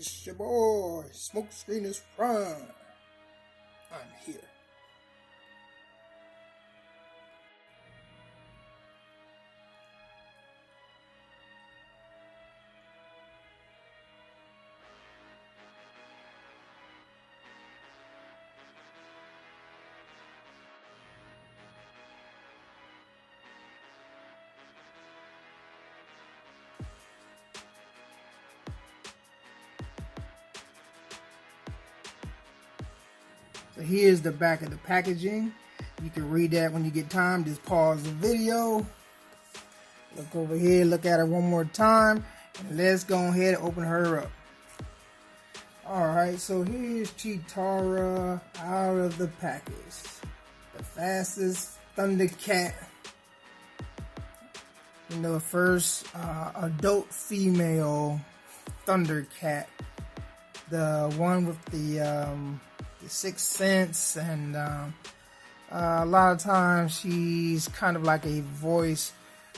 It's your boy, Smokescreen is front. I'm here. So here's the back of the packaging. You can read that when you get time. Just pause the video. Look over here, look at her one more time. And let's go ahead and open her up. Alright, so here's Cheetara out of the package. The fastest Thundercat. You know, the first adult female Thundercat. The one with the sixth sense, and a lot of times she's kind of like a voice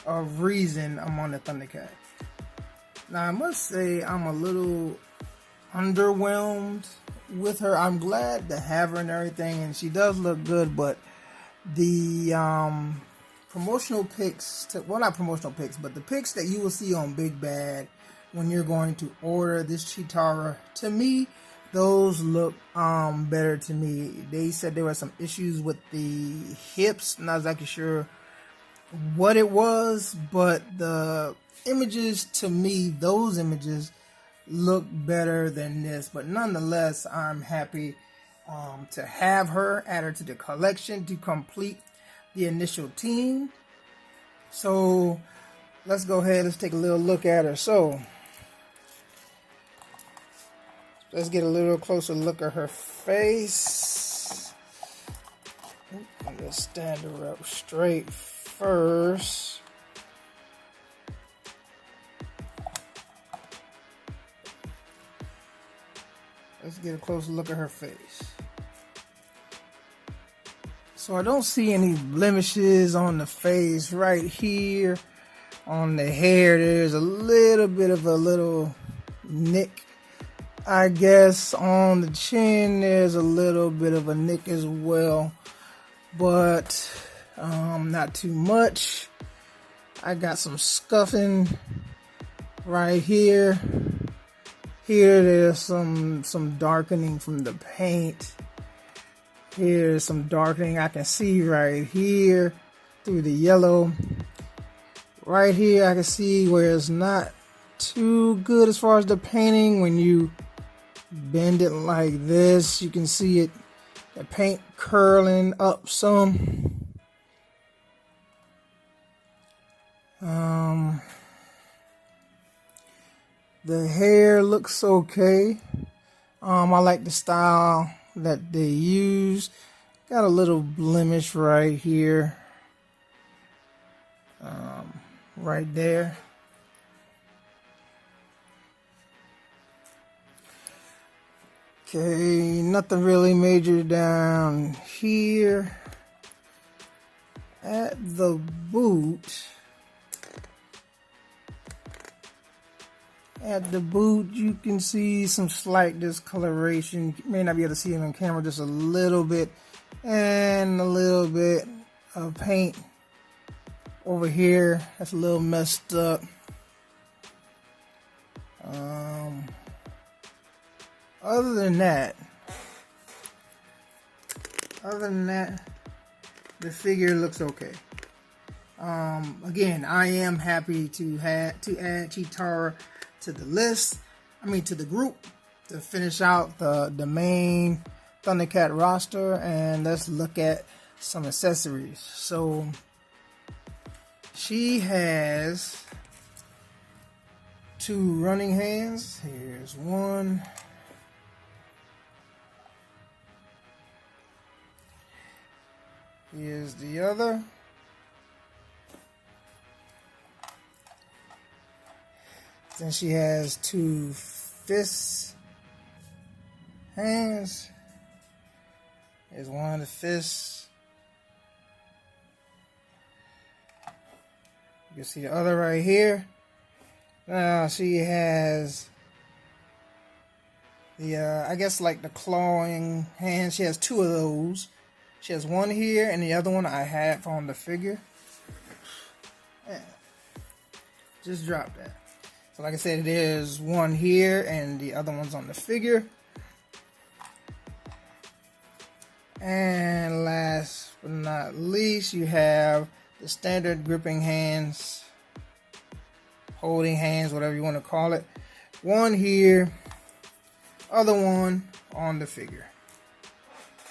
of reason among the Thundercats. Now I must say I'm a little underwhelmed with her. I'm glad to have her and everything, and she does look good, but the promotional pics, well, not promotional pics, but the pics that you will see on Big Bad when you're going to order this Cheetara, to me, those look better to me. They said there were some issues with the hips. Not exactly sure what it was, but the images, to me, those images look better than this. But nonetheless, I'm happy to have her, add her to the collection to complete the initial team. So let's go ahead, let's take a little look at her. So let's get a little closer look at her face. Let's stand her up straight first. Let's get a closer look at her face. So I don't see any blemishes on the face. Right here on the hair, there's a little bit of a little nick, I guess. On the chin, there's a little bit of a nick as well, but not too much. I got some scuffing right here. Here, there's some darkening from the paint. Here's some darkening I can see right here through the yellow. Right here, I can see where it's not too good as far as the painting. When you bend it like this, you can see it, the paint curling up some. The hair looks okay. I like the style that they use. Got a little blemish right here, right there. Okay, nothing really major down here. At the boot, you can see some slight discoloration. You may not be able to see it on camera, just a little bit, and a little bit of paint over here. That's a little messed up. Other than that, the figure looks okay. Again, I am happy to add Cheetara to the list. To the group, to finish out the main Thundercat roster. And let's look at some accessories. So she has 2 running hands. Here's one. Here's the other. Then she has 2 fists, hands. Here's one of the fists. You can see the other right here. Now she has I guess like the clawing hands. She has two of those. She has one here and the other one I have on the figure. Yeah. Just dropped that. So like I said, there's one here and the other one's on the figure. And last but not least, you have the standard gripping hands, holding hands, whatever you want to call it. One here, other one on the figure.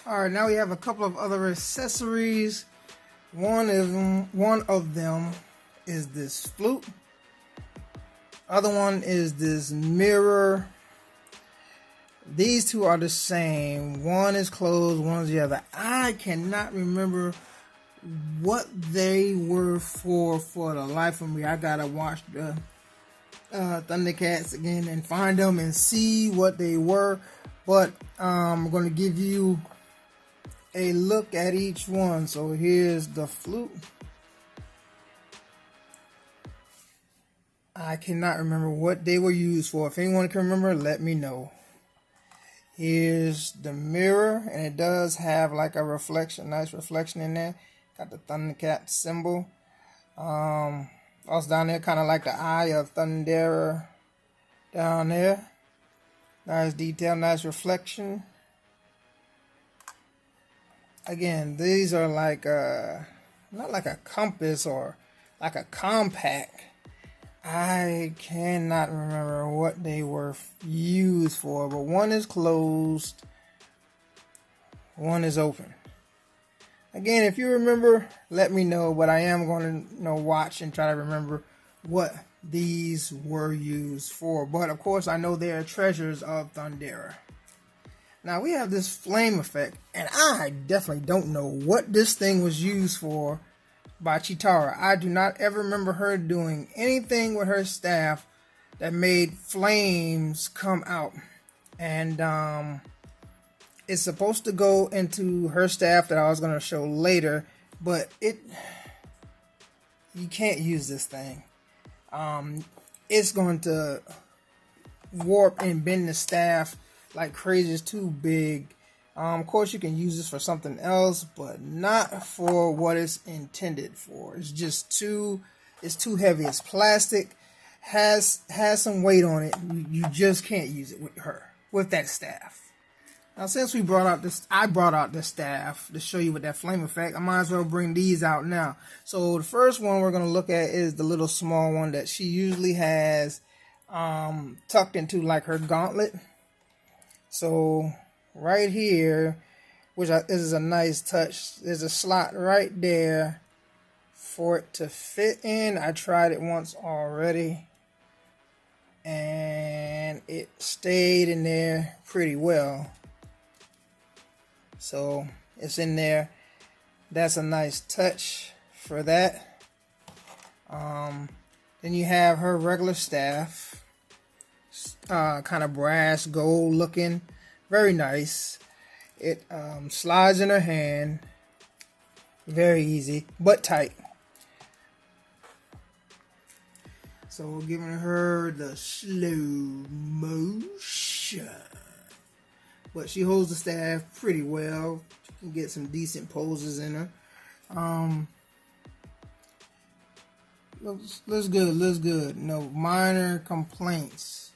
Alright, now we have a couple of other accessories. One of them is this flute. Other one is this mirror. These two are the same. One is closed, one is the other. I cannot remember what they were for the life of me. I gotta watch the Thundercats again and find them and see what they were. But I'm going to give you a look at each one. So here's the flute. I cannot remember what they were used for. If anyone can remember, let me know. Here's the mirror, and it does have like a reflection, nice reflection in there. Got the Thundercat symbol. Also down there, kind of like the eye of Thundera down there. Nice detail, nice reflection. Again, these are like not like a compass or like a compact. I cannot remember what they were used for, but one is closed, one is open. Again, if you remember, let me know, but I am going to watch and try to remember what these were used for. But of course, I know they are treasures of Thundera. Now we have this flame effect, and I definitely don't know what this thing was used for by Cheetara. I do not ever remember her doing anything with her staff that made flames come out. And it's supposed to go into her staff that I was going to show later, but you can't use this thing. It's going to warp and bend the staff like crazy. It's too big. Of course, you can use this for something else, but not for what it's intended for. It's just too heavy. It's plastic, has some weight on it. You just can't use it with that staff. Now, since I brought out the staff to show you with that flame effect, I might as well bring these out now. So the first one we're going to look at is the little small one that she usually has tucked into like her gauntlet. So right here, which is a nice touch, there's a slot right there for it to fit in. I tried it once already, and it stayed in there pretty well. So it's in there. That's a nice touch for that. Then you have her regular staff, kind of brass gold looking, very nice. It slides in her hand, very easy but tight. So we're giving her the slow motion, but she holds the staff pretty well. She can get some decent poses in her. Looks good. No minor complaints.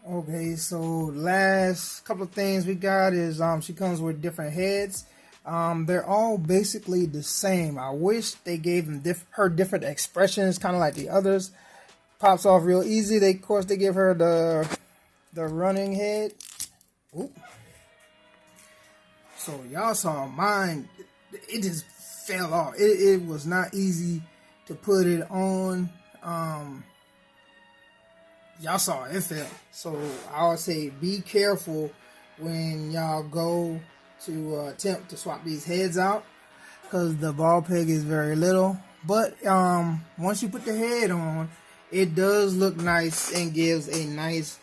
Okay, so last couple of things we got is she comes with different heads. They're all basically the same. I wish they gave them her different expressions, kind of like the others. Pops off real easy. Of course, they give her the running head. Oop. So y'all saw mine. It just fell off. It was not easy to put it on. Y'all saw it fell. So I would say be careful when y'all go to attempt to swap these heads out, because the ball peg is very little. But once you put the head on, it does look nice and gives a nice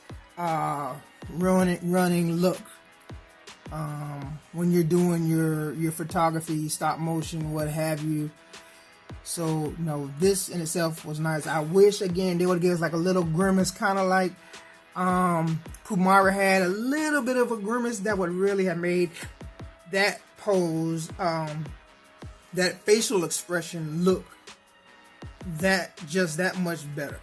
running look when you're doing your photography, stop motion, what have you. So this in itself was nice. I wish again they would give us like a little grimace, kind of like Pumara had a little bit of a grimace that would really have made that pose, that facial expression look just that much better.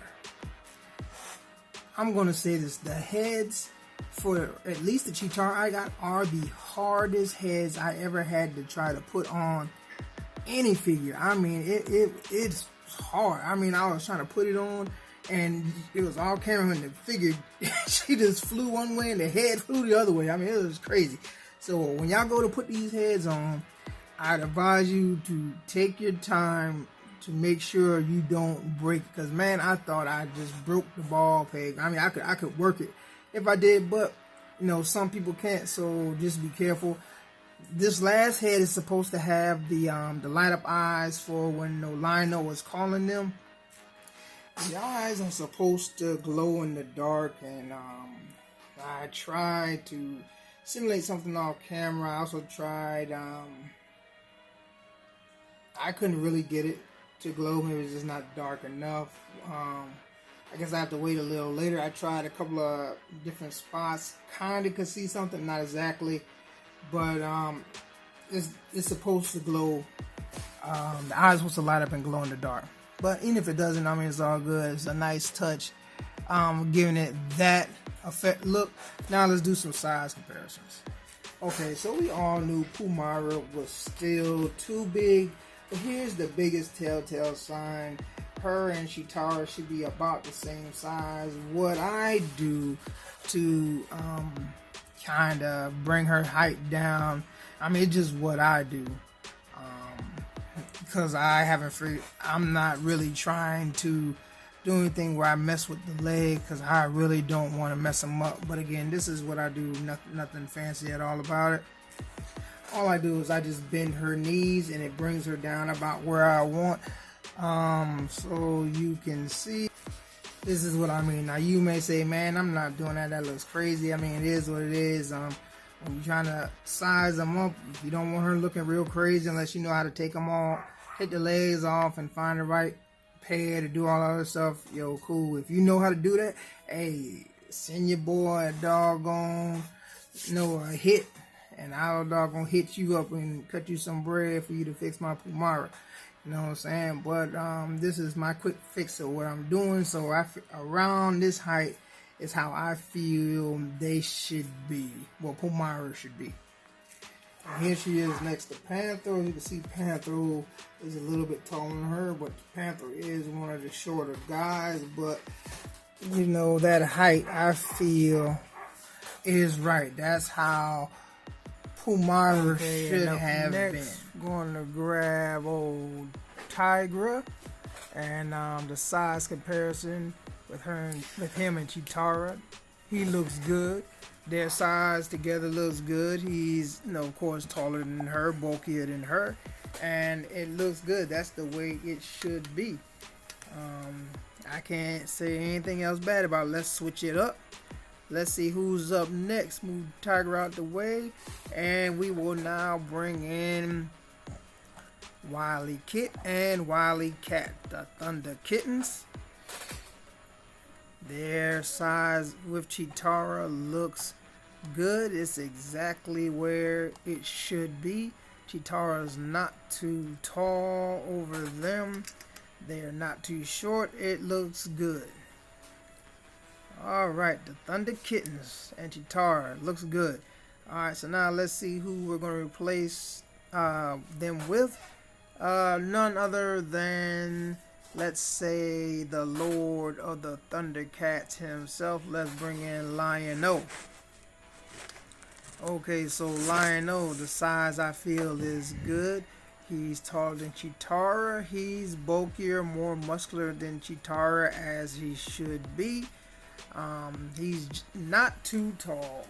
I'm gonna say this: the heads for at least the Cheetara I got are the hardest heads I ever had to try to put on any figure. I mean, it's hard. I mean, I was trying to put it on, and it was all camera, and the figure she just flew one way and the head flew the other way. I mean, it was crazy. So when y'all go to put these heads on, I'd advise you to take your time to make sure you don't break, because man, I thought I just broke the ball peg. I mean, I could work it if I did, but you know, some people can't, so just be careful. This last head is supposed to have the light up eyes for when no Lionel is calling them. The eyes are supposed to glow in the dark, and I tried to simulate something off camera. I also tried, I couldn't really get it to glow. Maybe it's just not dark enough. I guess I have to wait a little later. I tried a couple of different spots, kind of could see something, not exactly, but it's supposed to glow. The eyes supposed to light up and glow in the dark. But even if it doesn't, I mean, it's all good. It's a nice touch, giving it that effect look. Now let's do some size comparisons. Okay, so we all knew Pumara was still too big, but here's the biggest telltale sign. Her and Cheetara should be about the same size. What I do to kind of bring her height down, I mean, it's just what I do. Because I'm not really trying to do anything where I mess with the leg, because I really don't want to mess them up. But again, this is what I do, nothing fancy at all about it. All I do is I just bend her knees and it brings her down about where I want. So you can see, this is what I mean. Now you may say, man, I'm not doing that, that looks crazy. I mean, it is what it is. When you're trying to size them up, if you don't want her looking real crazy, unless you know how to take them all, take the legs off and find the right pair to do all that other stuff, yo, cool. If you know how to do that, hey, send your boy a doggone, a hit, and I'll doggone hit you up and cut you some bread for you to fix my Pumara. You know what I'm saying? But this is my quick fix of what I'm doing. So around this height is how I feel they should be. Well, Pumara should be. And here she is next to Panther. You can see Panther is a little bit taller than her, but Panther is one of the shorter guys. But you know, that height I feel is right. That's how Pumara should have been. Going to grab old Tigra and the size comparison with him and Cheetara. He looks good. Their size together looks good. He's, of course, taller than her, bulkier than her, and it looks good. That's the way it should be. I can't say anything else bad about it. Let's switch it up. Let's see who's up next. Move Tiger out the way, and we will now bring in Wily Kit and Wily Cat, the Thunder Kittens. Their size with Cheetara looks good. It's exactly where it should be. Cheetara's not too tall over them. They're not too short. It looks good. Alright, the Thunder Kittens and Cheetara looks good. Alright, so now let's see who we're going to replace them with. None other than, let's say, the Lord of the Thundercats himself. Let's bring in Lion-O. Okay, so Lion-O, the size I feel is good. He's taller than Cheetara. He's bulkier, more muscular than Cheetara, as he should be. He's not too tall,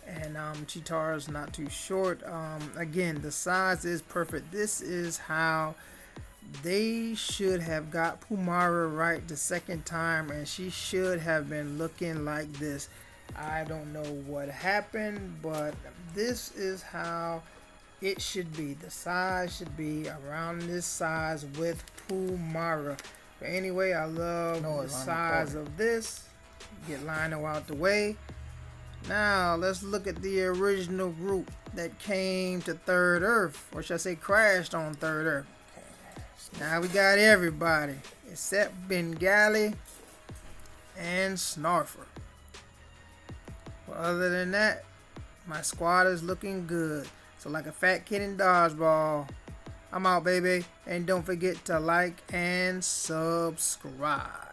and Cheetara's not too short. Again, the size is perfect. This is how they should have got Pumara right the second time, and she should have been looking like this. I don't know what happened, but this is how it should be. The size should be around this size with Pumara. But anyway, I love the size of this. Get Lino out the way. Now let's look at the original group that came to Third Earth, or should I say crashed on Third Earth. Now we got everybody except Bengali and Snarfer. But other than that, my squad is looking good. So like a fat kid in dodgeball, I'm out, baby. And don't forget to like and subscribe.